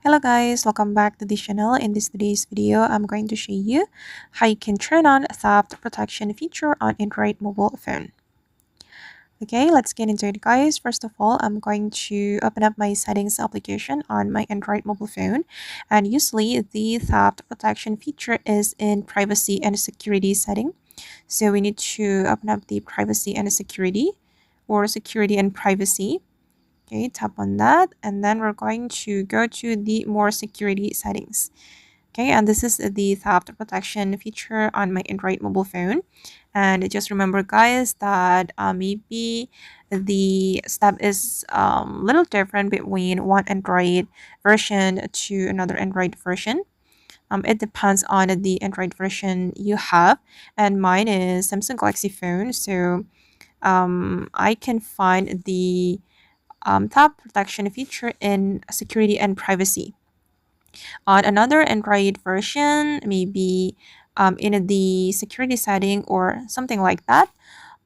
Hello guys, welcome back to this channel. In today's video, I'm going to show you how you can turn on theft protection feature on Android mobile phone. Okay, let's get into it guys. First of all, I'm going to open up my settings application on my Android mobile phone. And usually the theft protection feature is in privacy and security setting. So we need to open up the privacy and security or security and privacy. Okay, tap on that and then we're going to go to the more security settings. Okay, and this is the theft protection feature on my Android mobile phone. And just remember guys that maybe the step is a little different between one Android version to another Android version. It depends on the Android version you have, and mine is Samsung Galaxy phone, so I can find the tab protection feature in security and privacy. On another Android version, maybe in the security setting or something like that.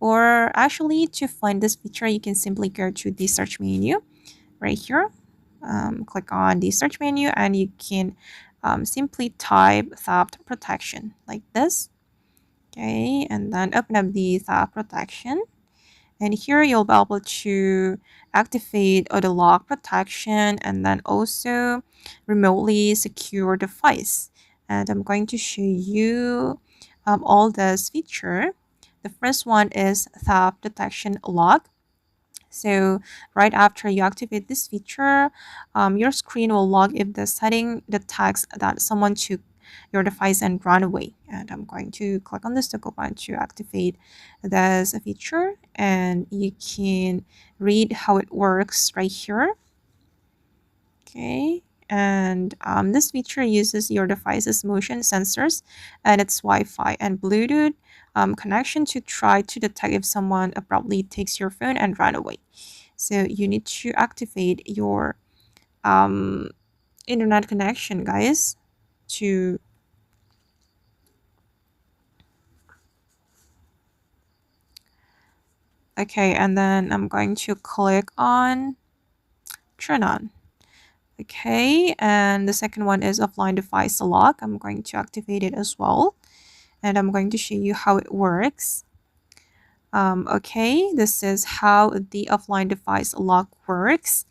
Or actually, to find this feature, you can simply go to the search menu right here. Click on the search menu and you can simply type theft protection like this. Okay, and then open up the theft protection. And here you'll be able to activate auto lock protection and then also remotely secure device. And I'm going to show you all this feature. The first one is theft detection lock. So right after you activate this feature, your screen will log if the setting detects that someone took your device and run away. And I'm going to click on this toggle button to activate this feature, and you can read how it works right here. Okay. And this feature uses your device's motion sensors and its Wi-Fi and Bluetooth connection to try to detect if someone abruptly takes your phone and run away. So you need to activate your um, internet connection, guys, to okay, and then I'm going to click on turn on. Okay, and the second one is offline device lock. I'm going to activate it as well, and I'm going to show you how it works. Okay, this is how the offline device lock works.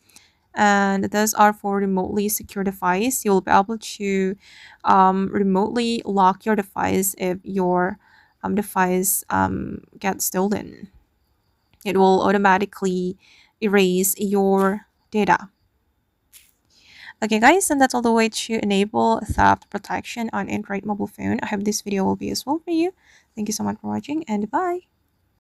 And those are for remotely secure device. You'll be able to remotely lock your device if your device gets stolen. It will automatically erase your data. Okay guys, and that's all the way to enable theft protection on Android mobile phone. I hope this video will be useful for you. Thank you so much for watching and bye.